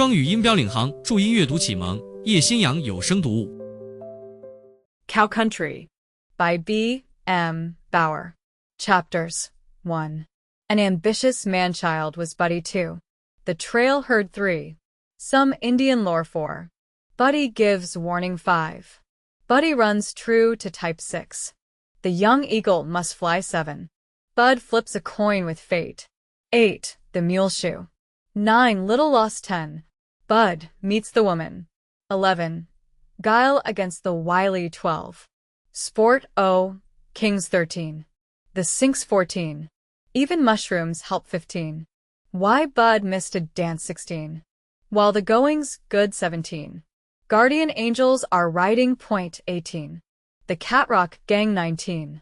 双语音标领航，注音阅读启蒙，叶兴阳有声读物。Cow Country by B. M. Bauer. Chapters 1. An ambitious man-child was Buddy 2. The trail herd 3. Some Indian lore 4. Buddy gives warning 5. Buddy runs true to type 6. The young eagle must fly 7. Bud flips a coin with fate. 8. The mule shoe. 9. Little lost 10. Bud meets the woman. 11. Guile against the wily 12. Sport O. Kings 13. The sinks 14. Even mushrooms help 15. Why Bud missed a dance 16. While the going's good 17. Guardian angels are riding point 18. The Cat Rock gang 19.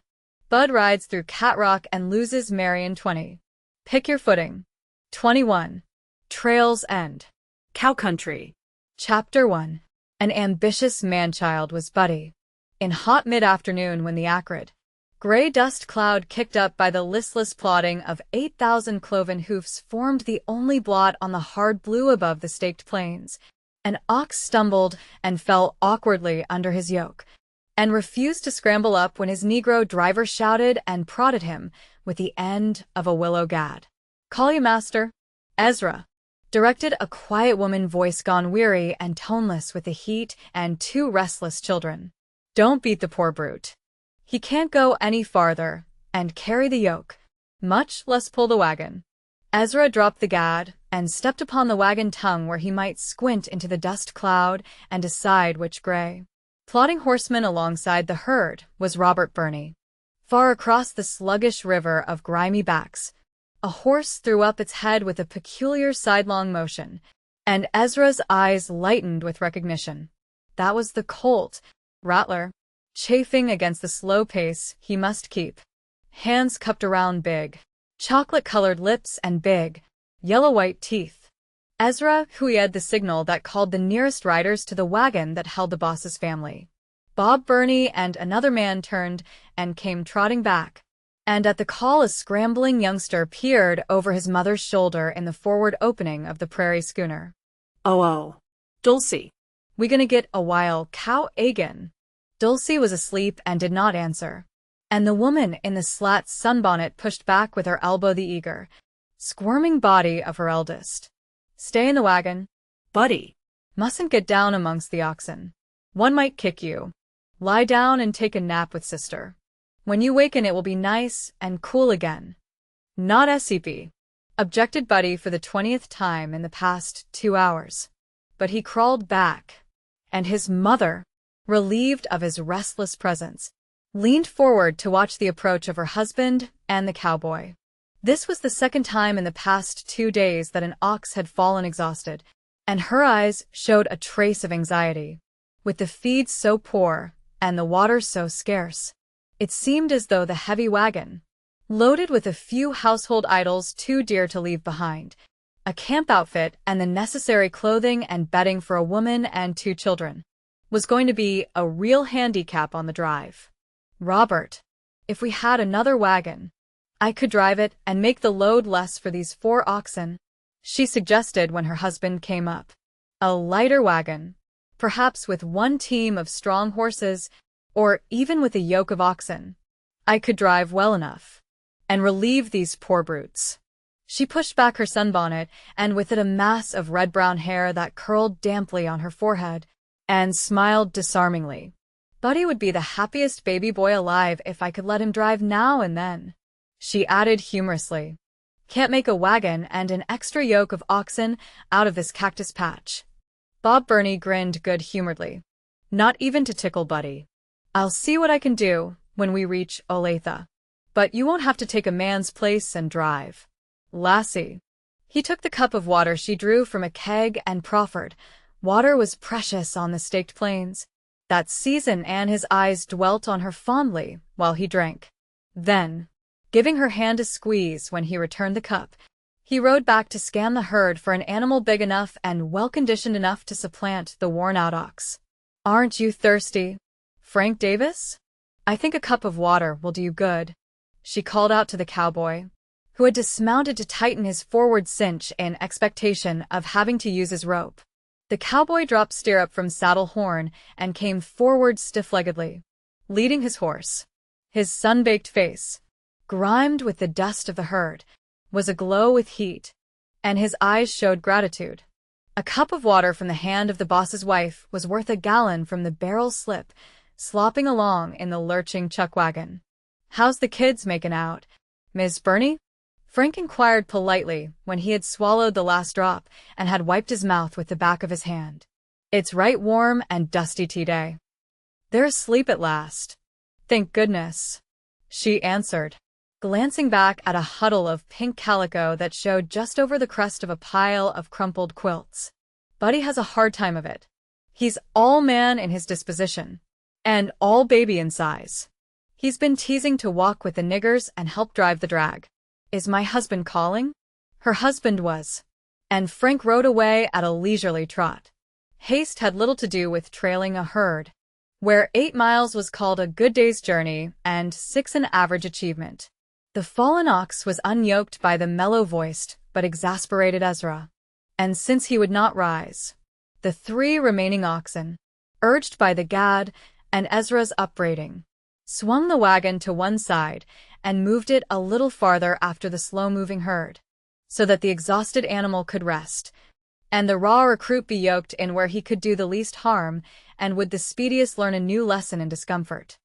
Bud rides through Cat Rock and loses Marion 20. Pick your footing. 21. Trail's End. Cow Country. Chapter 1. An ambitious man-child was Buddy. In hot mid-afternoon when the acrid, gray dust cloud kicked up by the listless plodding of 8,000 cloven hoofs formed the only blot on the hard blue above the staked plains, an ox stumbled and fell awkwardly under his yoke, and refused to scramble up when his Negro driver shouted and prodded him with the end of a willow gad. "Call you, master." Ezra directed a quiet woman voice gone weary and toneless with the heat and 2 restless children. "Don't beat the poor brute. He can't go any farther and carry the yoke, much less pull the wagon." Ezra dropped the gad and stepped upon the wagon tongue where he might squint into the dust cloud and decide which gray. Plodding horseman alongside the herd was Robert Burney. Far across the sluggish river of grimy backs, a horse threw up its head with a peculiar sidelong motion, and Ezra's eyes lightened with recognition. That was the colt, Rattler, chafing against the slow pace he must keep. Hands cupped around big, chocolate-colored lips and big, yellow-white teeth. Ezra hooted the signal that called the nearest riders to the wagon that held the boss's family. Bob Burney and another man turned and came trotting back, and at the call a scrambling youngster peered over his mother's shoulder in the forward opening of the prairie schooner. "Oh, Dulcie, we gonna get a while cow again?" Dulcie was asleep and did not answer, and the woman in the slat sunbonnet pushed back with her elbow the eager, squirming body of her eldest. "Stay in the wagon, Buddy. Mustn't get down amongst the oxen. One might kick you. Lie down and take a nap with sister. When you waken it will be nice and cool again." "Not SCP," objected Buddy for the 20th time in the past 2 hours. But he crawled back, and his mother, relieved of his restless presence, leaned forward to watch the approach of her husband and the cowboy. This was the second time in the past 2 days that an ox had fallen exhausted, and her eyes showed a trace of anxiety. With the feed so poor and the water so scarce, it seemed as though the heavy wagon, loaded with a few household items too dear to leave behind, a camp outfit and the necessary clothing and bedding for a woman and 2 children, was going to be a real handicap on the drive. "Robert, if we had another wagon, I could drive it and make the load less for these 4 oxen," she suggested when her husband came up. "A lighter wagon, perhaps with 1 team of strong horses, or even with a yoke of oxen. I could drive well enough, and relieve these poor brutes." She pushed back her sunbonnet, and with it a mass of red-brown hair that curled damply on her forehead, and smiled disarmingly. "Buddy would be the happiest baby boy alive if I could let him drive now and then," she added humorously. "Can't make a wagon and an extra yoke of oxen out of this cactus patch." Bob Burney grinned good-humoredly. "Not even to tickle Buddy. I'll see what I can do when we reach Olathe. But you won't have to take a man's place and drive, lassie." He took the cup of water she drew from a keg and proffered. Water was precious on the staked plains that season, and his eyes dwelt on her fondly while he drank. Then, giving her hand a squeeze when he returned the cup, he rode back to scan the herd for an animal big enough and well-conditioned enough to supplant the worn-out ox. "Aren't you thirsty, Frank Davis? I think a cup of water will do you good," she called out to the cowboy, who had dismounted to tighten his forward cinch in expectation of having to use his rope. The cowboy dropped stirrup from saddle horn and came forward stiff-leggedly, leading his horse. His sun-baked face, grimed with the dust of the herd, was aglow with heat, and his eyes showed gratitude. A cup of water from the hand of the boss's wife was worth a gallon from the barrel slip, slopping along in the lurching chuck wagon. "How's the kids making out, Miss Burney?" Frank inquired politely when he had swallowed the last drop and had wiped his mouth with the back of his hand. "It's right warm and dusty today. They're asleep at last. Thank goodness," she answered, glancing back at a huddle of pink calico that showed just over the crest of a pile of crumpled quilts. "Buddy has a hard time of it. He's all man in his disposition, and all baby in size. He's been teasing to walk with the niggers and help drive the drag. Is my husband calling?" Her husband was, and Frank rode away at a leisurely trot. Haste had little to do with trailing a herd, where 8 miles was called a good day's journey and 6 an average achievement. The fallen ox was unyoked by the mellow-voiced but exasperated Ezra, and since he would not rise, the 3 remaining oxen, urged by the Gad and Ezra's upbraiding, swung the wagon to one side and moved it a little farther after the slow-moving herd, so that the exhausted animal could rest, and the raw recruit be yoked in where he could do the least harm and would the speediest learn a new lesson in discomfort.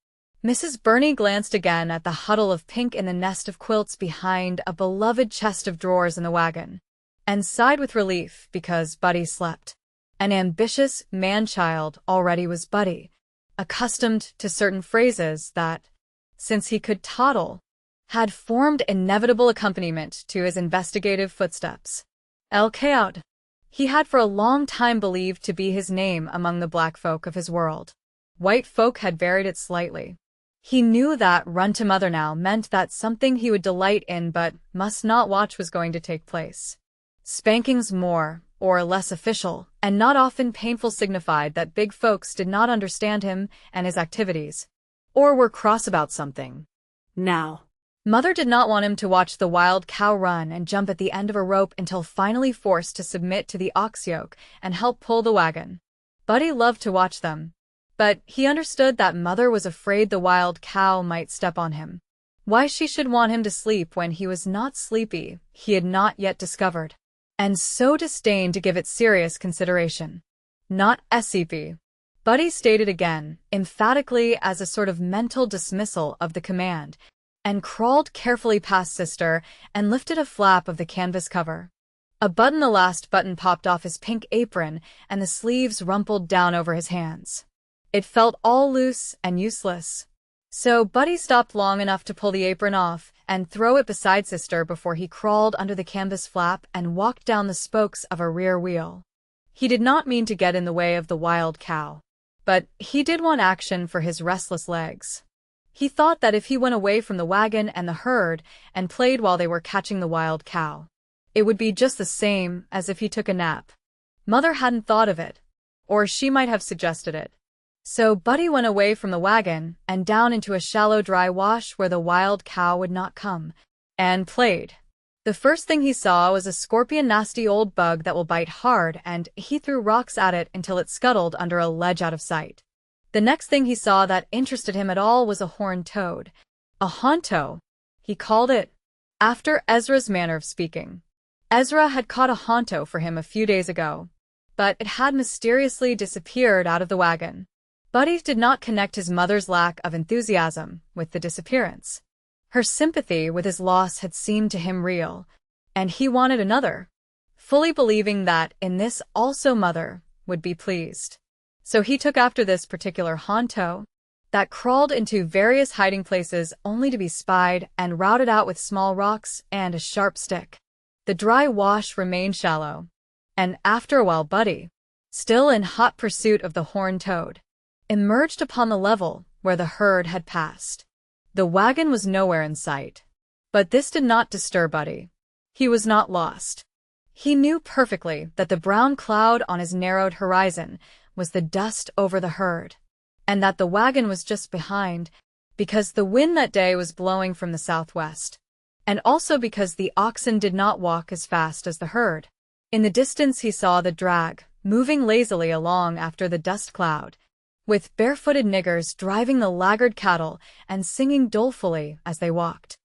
Mrs. Burney glanced again at the huddle of pink in the nest of quilts behind a beloved chest of drawers in the wagon, and sighed with relief because Buddy slept. An ambitious man-child already was Buddy, accustomed to certain phrases that, since he could toddle, had formed inevitable accompaniment to his investigative footsteps. El Caoud, he had for a long time believed to be his name among the black folk of his world. White folk had varied it slightly. He knew that run to mother now meant that something he would delight in but must not watch was going to take place. Spankings more or less official and not often painful signified that big folks did not understand him and his activities, or were cross about something. Now, Mother did not want him to watch the wild cow run and jump at the end of a rope until finally forced to submit to the ox yoke and help pull the wagon. Buddy loved to watch them, but he understood that Mother was afraid the wild cow might step on him. Why she should want him to sleep when he was not sleepy, he had not yet discovered, and so disdained to give it serious consideration. Not SCP. Buddy stated again, emphatically as a sort of mental dismissal of the command, and crawled carefully past Sister and lifted a flap of the canvas cover. The last button popped off his pink apron and the sleeves rumpled down over his hands. It felt all loose and useless. So Buddy stopped long enough to pull the apron off and throw it beside Sister before he crawled under the canvas flap and walked down the spokes of a rear wheel. He did not mean to get in the way of the wild cow, but he did want action for his restless legs. He thought that if he went away from the wagon and the herd and played while they were catching the wild cow, it would be just the same as if he took a nap. Mother hadn't thought of it, or she might have suggested it. So Buddy went away from the wagon and down into a shallow dry wash where the wild cow would not come, and played. The first thing he saw was a scorpion nasty old bug that will bite hard, and he threw rocks at it until it scuttled under a ledge out of sight. The next thing he saw that interested him at all was a horned toad. A honto, he called it, after Ezra's manner of speaking. Ezra had caught a honto for him a few days ago, but it had mysteriously disappeared out of the wagon. Buddy did not connect his mother's lack of enthusiasm with the disappearance. Her sympathy with his loss had seemed to him real, and he wanted another, fully believing that in this also Mother would be pleased. So he took after this particular honto, that crawled into various hiding places only to be spied and routed out with small rocks and a sharp stick. The dry wash remained shallow, and after a while Buddy, still in hot pursuit of the horned toad, emerged upon the level where the herd had passed. The wagon was nowhere in sight, but this did not disturb Buddy. He was not lost. He knew perfectly that the brown cloud on his narrowed horizon was the dust over the herd, and that the wagon was just behind, because the wind that day was blowing from the southwest. and also because the oxen did not walk as fast as the herd. In the distance he saw the drag, moving lazily along after the dust cloud, with barefooted niggers driving the laggard cattle and singing dolefully as they walked.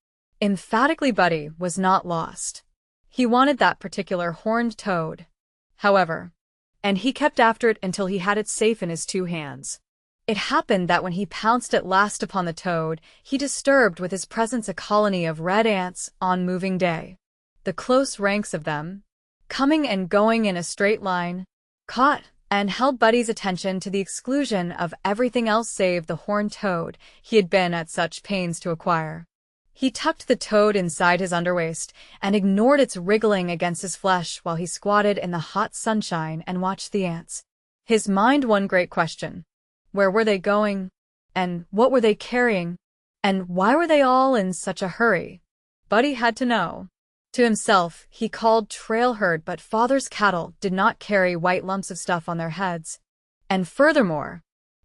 Emphatically, Buddy was not lost. He wanted that particular horned toad, however, and he kept after it until he had it safe in his 2 hands. It happened that when he pounced at last upon the toad, he disturbed with his presence a colony of red ants on moving day. The close ranks of them, coming and going in a straight line, caught and held Buddy's attention to the exclusion of everything else save the horned toad he had been at such pains to acquire. He tucked the toad inside his underwaist and ignored its wriggling against his flesh while he squatted in the hot sunshine and watched the ants. His mind one great question. Where were they going? And what were they carrying? And why were they all in such a hurry? Buddy had to know. To himself, he called trail herd, but Father's cattle did not carry white lumps of stuff on their heads. And furthermore,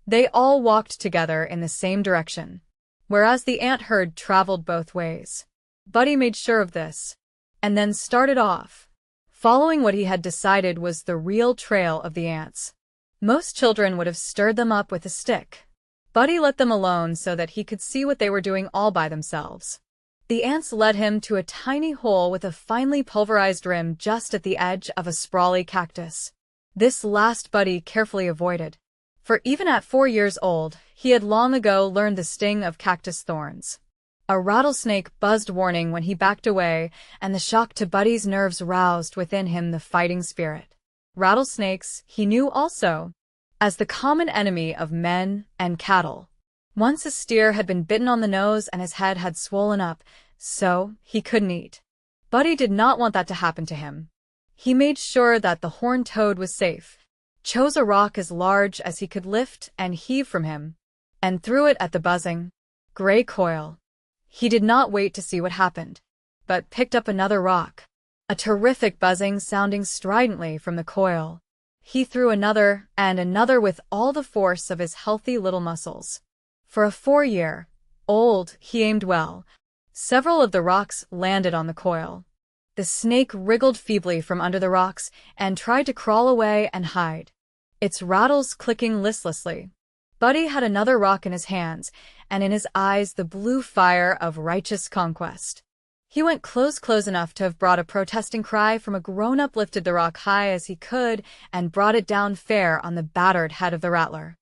they all walked together in the same direction, whereas the ant herd traveled both ways. Buddy made sure of this, and then started off, following what he had decided was the real trail of the ants. Most children would have stirred them up with a stick. Buddy let them alone so that he could see what they were doing all by themselves. The ants led him to a tiny hole with a finely pulverized rim just at the edge of a sprawly cactus. This last Buddy carefully avoided, for even at 4 years old, he had long ago learned the sting of cactus thorns. A rattlesnake buzzed warning when he backed away, and the shock to Buddy's nerves roused within him the fighting spirit. Rattlesnakes, he knew also, as the common enemy of men and cattle. Once a steer had been bitten on the nose and his head had swollen up, so he couldn't eat. Buddy did not want that to happen to him. He made sure that the horned toad was safe, chose a rock as large as he could lift and heave from him, and threw it at the buzzing, gray coil. He did not wait to see what happened, but picked up another rock, a terrific buzzing sounding stridently from the coil. He threw another and another with all the force of his healthy little muscles. For a 4-year-old, he aimed well. Several of the rocks landed on the coil. The snake wriggled feebly from under the rocks and tried to crawl away and hide, its rattles clicking listlessly. Buddy had another rock in his hands, and in his eyes the blue fire of righteous conquest. He went close enough to have brought a protesting cry from a grown-up, lifted the rock high as he could, and brought it down fair on the battered head of the rattler.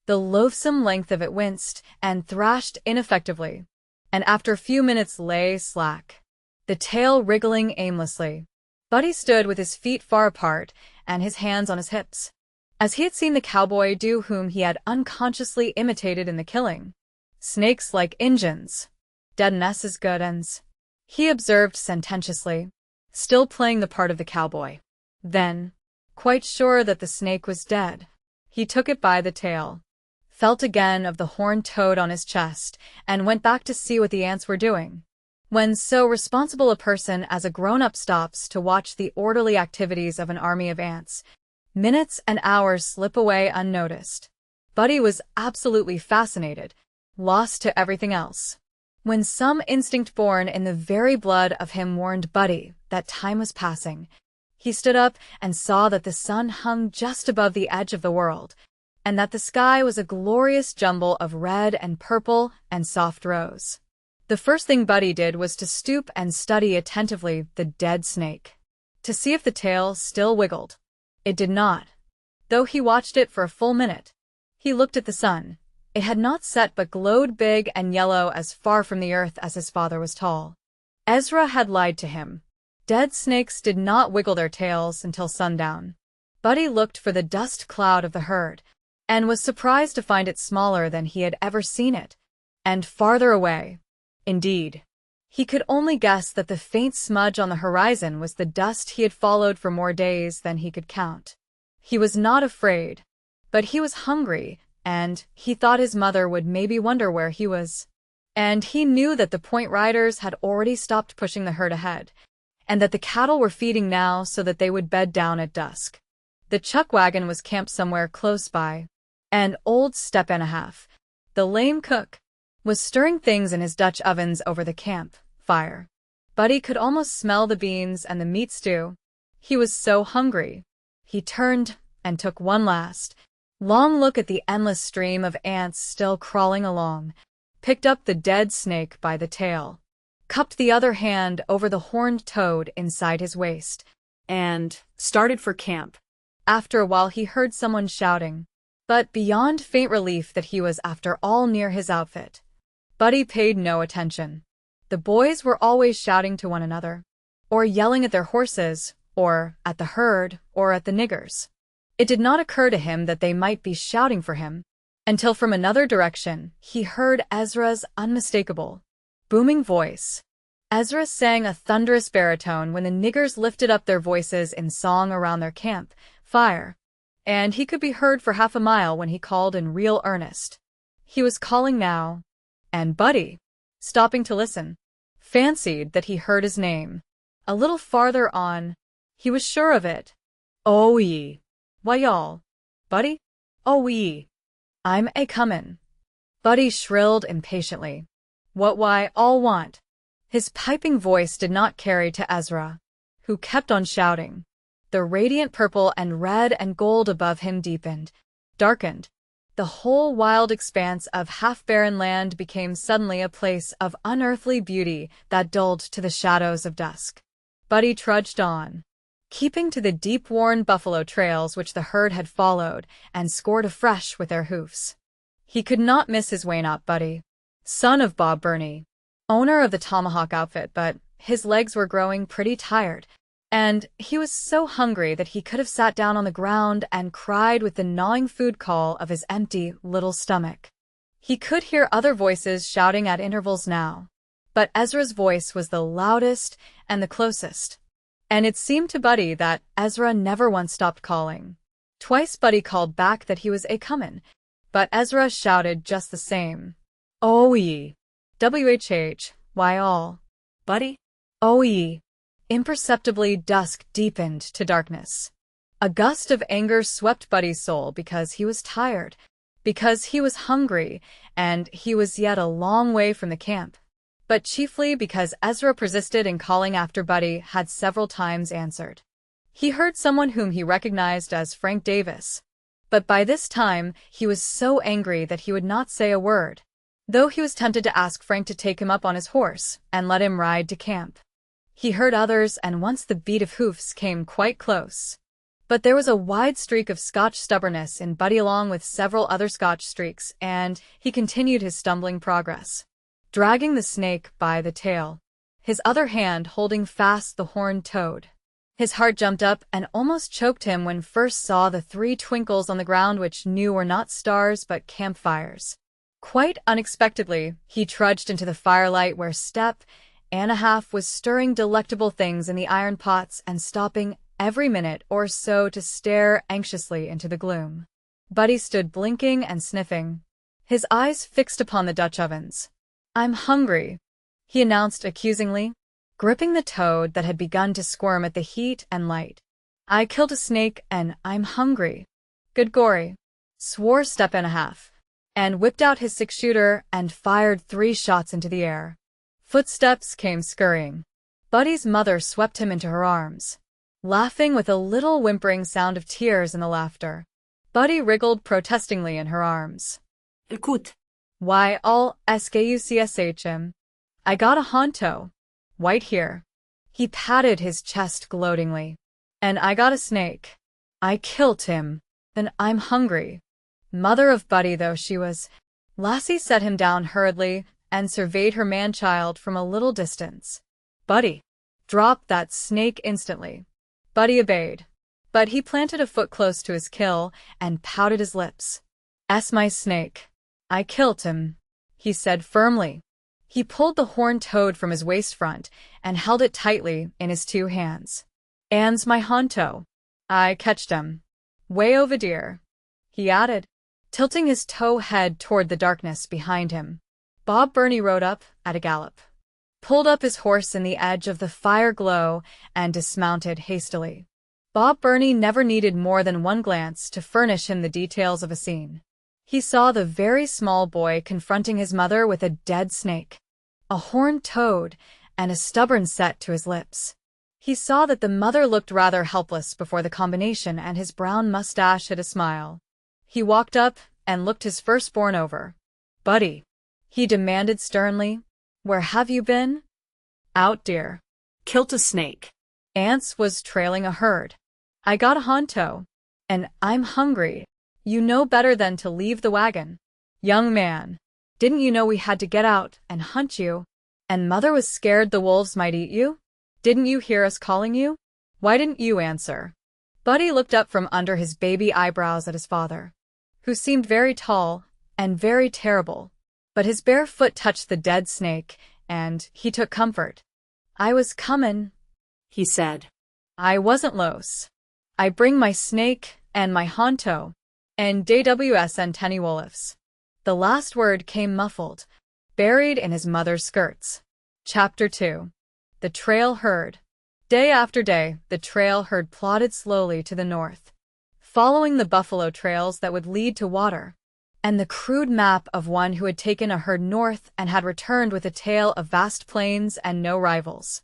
The loathsome length of it winced and thrashed ineffectively, and after a few minutes lay slack, the tail wriggling aimlessly. Buddy stood with his feet far apart and his hands on his hips, as he had seen the cowboy do whom he had unconsciously imitated in the killing. Snakes like Injuns, deadness is good uns, he observed sententiously, still playing the part of the cowboy. Then, quite sure that the snake was dead, he took it by the tail, felt again of the horned toad on his chest, and went back to see what the ants were doing. When so responsible a person as a grown-up stops to watch the orderly activities of an army of ants, minutes and hours slip away unnoticed. Buddy was absolutely fascinated, lost to everything else. When some instinct born in the very blood of him warned Buddy that time was passing, he stood up and saw that the sun hung just above the edge of the world, and that the sky was a glorious jumble of red and purple and soft rose. The first thing Buddy did was to stoop and study attentively the dead snake, to see if the tail still wiggled. It did not, though he watched it for a full minute. He looked at the sun. It had not set but glowed big and yellow as far from the earth as his father was tall. Ezra had lied to him. Dead snakes did not wiggle their tails until sundown. Buddy looked for the dust cloud of the herd, and was surprised to find it smaller than he had ever seen it, and farther away. Indeed, he could only guess that the faint smudge on the horizon was the dust he had followed for more days than he could count. He was not afraid, but he was hungry, and he thought his mother would maybe wonder where he was. And he knew that the point riders had already stopped pushing the herd ahead, and that the cattle were feeding now so that they would bed down at dusk. The chuck wagon was camped somewhere close by, and old Step-and-a-Half, the lame cook, was stirring things in his Dutch ovens over the camp fire. Buddy could almost smell the beans and the meat stew. He was so hungry. He turned and took one last, long look at the endless stream of ants still crawling along, picked up the dead snake by the tail, cupped the other hand over the horned toad inside his waist, and started for camp. After a while he heard someone shouting, but beyond faint relief that he was after all near his outfit, Buddy paid no attention. The boys were always shouting to one another, or yelling at their horses, or at the herd, or at the niggers. It did not occur to him that they might be shouting for him, until from another direction he heard Ezra's unmistakable, booming voice. Ezra sang a thunderous baritone when the niggers lifted up their voices in song around their camp fire, and he could be heard for half a mile when he called in real earnest. He was calling now, and Buddy, stopping to listen, fancied that he heard his name. A little farther on, he was sure of it. "Oh ye. Why y'all? Buddy? Oh ye. I'm a-comin'." Buddy shrilled impatiently. "What why all want?" His piping voice did not carry to Ezra, who kept on shouting. The radiant purple and red and gold above him deepened, darkened. The whole wild expanse of half-barren land became suddenly a place of unearthly beauty that dulled to the shadows of dusk. Buddy trudged on, keeping to the deep-worn buffalo trails which the herd had followed and scored afresh with their hoofs. He could not miss his Waynot Buddy, son of Bob Burney, owner of the Tomahawk outfit, but his legs were growing pretty tired, and he was so hungry that he could have sat down on the ground and cried with the gnawing food call of his empty little stomach. He could hear other voices shouting at intervals now, but Ezra's voice was the loudest and the closest, and it seemed to Buddy that Ezra never once stopped calling. Twice Buddy called back that he was a-comin', but Ezra shouted just the same. "Oh ye. WHH, why all? Buddy? Oh ye." Imperceptibly, dusk deepened to darkness. A gust of anger swept Buddy's soul because he was tired, because he was hungry, and he was yet a long way from the camp, but chiefly because Ezra persisted in calling after Buddy had several times answered. He heard someone whom he recognized as Frank Davis, but by this time he was so angry that he would not say a word, though he was tempted to ask Frank to take him up on his horse and let him ride to camp. He heard others, and once the beat of hoofs came quite close. But there was a wide streak of Scotch stubbornness in Buddy along with several other Scotch streaks, and he continued his stumbling progress, dragging the snake by the tail, his other hand holding fast the horned toad. His heart jumped up and almost choked him when first saw the three twinkles on the ground which knew were not stars but campfires. Quite unexpectedly, he trudged into the firelight where Step and a half was stirring delectable things in the iron pots and stopping every minute or so to stare anxiously into the gloom. Buddy stood blinking and sniffing, his eyes fixed upon the Dutch ovens. "I'm hungry," he announced accusingly, gripping the toad that had begun to squirm at the heat and light. "I killed a snake and I'm hungry. Good gory," swore Step and a half, and whipped out his six-shooter and fired 3 shots into the air. Footsteps came scurrying. Buddy's mother swept him into her arms, laughing with a little whimpering sound of tears in the laughter. Buddy wriggled protestingly in her arms. "Écoute. Why all skucsh. I got a honto. White here." He patted his chest gloatingly. "And I got a snake. I killed him. And I'm hungry." Mother of Buddy though she was, Lassie set him down hurriedly and surveyed her man-child from a little distance. "Buddy, drop that snake instantly." Buddy obeyed, but he planted a foot close to his kill and pouted his lips. "'S my snake. I killed him," he said firmly. He pulled the horned toad from his waist front and held it tightly in his 2 hands. "And's my honto. I catched 'em. Way over dear," he added, tilting his tow head toward the darkness behind him. Bob Burney rode up at a gallop, pulled up his horse in the edge of the fire glow, and dismounted hastily. Bob Burney never needed more than one glance to furnish him the details of a scene. He saw the very small boy confronting his mother with a dead snake, a horned toad, and a stubborn set to his lips. He saw that the mother looked rather helpless before the combination, and his brown mustache hid a smile. He walked up and looked his firstborn over. "Buddy," he demanded sternly, "where have you been?" "Out, dear. Killed a snake. Ants was trailing a herd. I got a honto. And I'm hungry. You know better than to leave the wagon." "Young man, didn't you know we had to get out and hunt you? And mother was scared the wolves might eat you? Didn't you hear us calling you? Why didn't you answer?" Buddy looked up from under his baby eyebrows at his father, who seemed very tall and very terrible, but his bare foot touched the dead snake, and he took comfort. "I was comin'," he said. "I wasn't los. I bring my snake and my honto, and DWS and Tenny Wolofs." The last word came muffled, buried in his mother's skirts. Chapter 2. The Trail Herd. Day after day, the trail herd plodded slowly to the north, following the buffalo trails that would lead to water, and the crude map of one who had taken a herd north and had returned with a tale of vast plains and no rivals.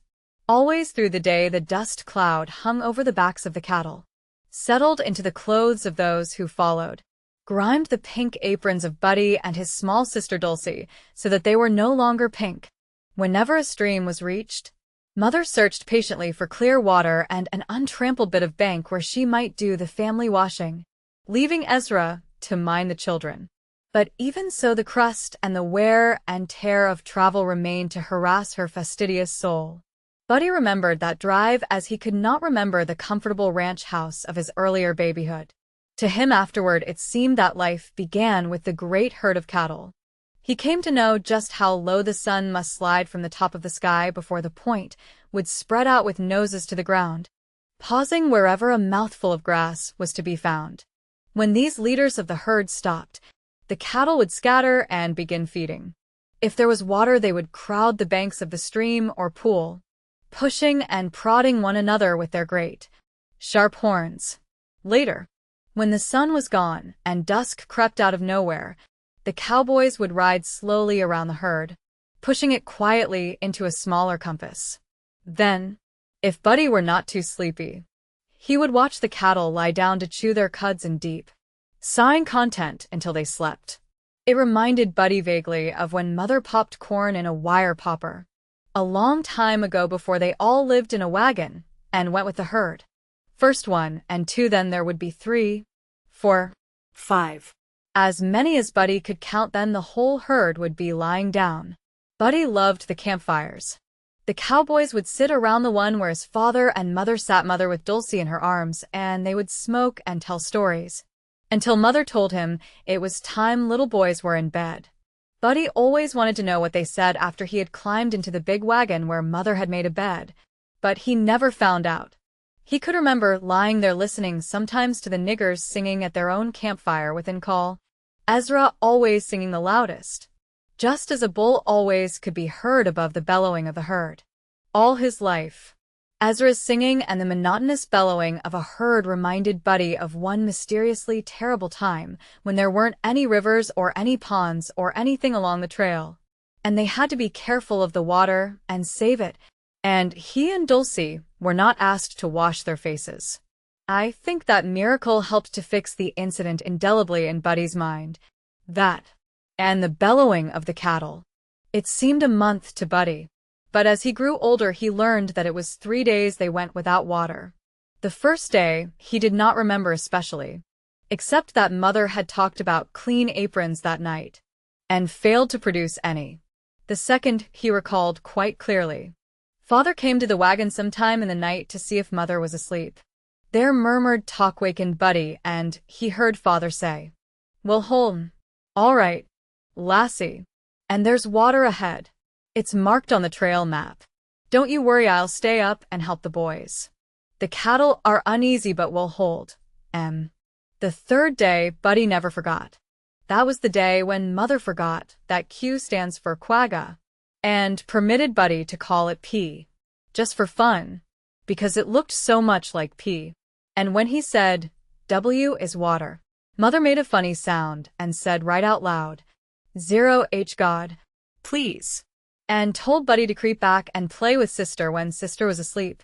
Always through the day the dust cloud hung over the backs of the cattle, settled into the clothes of those who followed, grimed the pink aprons of Buddy and his small sister Dulcie so that they were no longer pink. Whenever a stream was reached, Mother searched patiently for clear water and an untrampled bit of bank where she might do the family washing, leaving Ezra to mind the children. But even so, the crust and the wear and tear of travel remained to harass her fastidious soul. Buddy remembered that drive as he could not remember the comfortable ranch house of his earlier babyhood. To him afterward it seemed that life began with the great herd of cattle. He came to know just how low the sun must slide from the top of the sky before the point would spread out with noses to the ground, pausing wherever a mouthful of grass was to be found. When these leaders of the herd stopped, the cattle would scatter and begin feeding. If there was water, they would crowd the banks of the stream or pool, pushing and prodding one another with their great, sharp horns. Later, when the sun was gone and dusk crept out of nowhere, the cowboys would ride slowly around the herd, pushing it quietly into a smaller compass. Then, if Buddy were not too sleepy, he would watch the cattle lie down to chew their cuds in deep, sighing content until they slept. It reminded Buddy vaguely of when Mother popped corn in a wire popper, a long time ago before they all lived in a wagon and went with the herd. First 1 and 2, then there would be 3, 4, 5. As many as Buddy could count, then the whole herd would be lying down. Buddy loved the campfires. The cowboys would sit around the one where his father and mother sat, Mother with Dulcie in her arms, and they would smoke and tell stories, until Mother told him it was time little boys were in bed. Buddy always wanted to know what they said after he had climbed into the big wagon where Mother had made a bed, but he never found out. He could remember lying there listening sometimes to the niggers singing at their own campfire within call, Ezra always singing the loudest, just as a bull always could be heard above the bellowing of the herd. All his life, Ezra's singing and the monotonous bellowing of a herd reminded Buddy of one mysteriously terrible time when there weren't any rivers or any ponds or anything along the trail, and they had to be careful of the water and save it, and he and Dulcie were not asked to wash their faces. I think that miracle helped to fix the incident indelibly in Buddy's mind. That, and the bellowing of the cattle. It seemed a month to Buddy, but as he grew older he learned that it was 3 days they went without water. The first day he did not remember especially, except that Mother had talked about clean aprons that night, and failed to produce any. The second he recalled quite clearly. Father came to the wagon sometime in the night to see if Mother was asleep. Their murmured talk wakened Buddy, and he heard Father say, "Well, home. All right, lassie. And there's water ahead. It's marked on the trail map. Don't you worry, I'll stay up and help the boys. The cattle are uneasy but will hold. The third day Buddy never forgot. That was the day when Mother forgot that Q stands for quagga, and permitted Buddy to call it P, just for fun, because it looked so much like P. And when he said, W is water, Mother made a funny sound and said right out loud, 0H God, please. and told Buddy to creep back and play with Sister when Sister was asleep.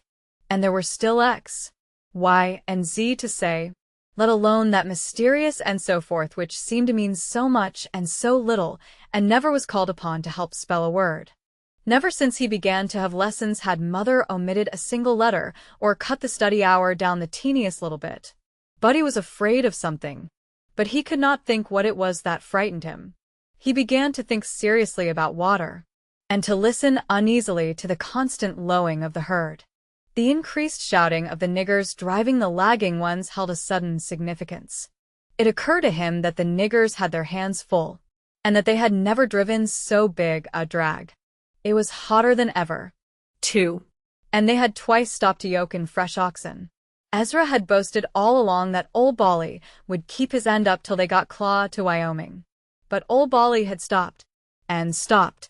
And there were still X, Y, and Z to say, let alone that mysterious and so forth which seemed to mean so much and so little and never was called upon to help spell a word. Never since he began to have lessons had Mother omitted a single letter or cut the study hour down the teeniest little bit. Buddy was afraid of something, but he could not think what it was that frightened him. He began to think seriously about water, and to listen uneasily to the constant lowing of the herd. The increased shouting of the niggers driving the lagging ones held a sudden significance. It occurred to him that the niggers had their hands full, and that they had never driven so big a drag. It was hotter than ever, too, and they had twice stopped to yoke in fresh oxen. Ezra had boasted all along that Old Bolly would keep his end up till they got Claw to Wyoming. But Old Bolly had stopped, and stopped,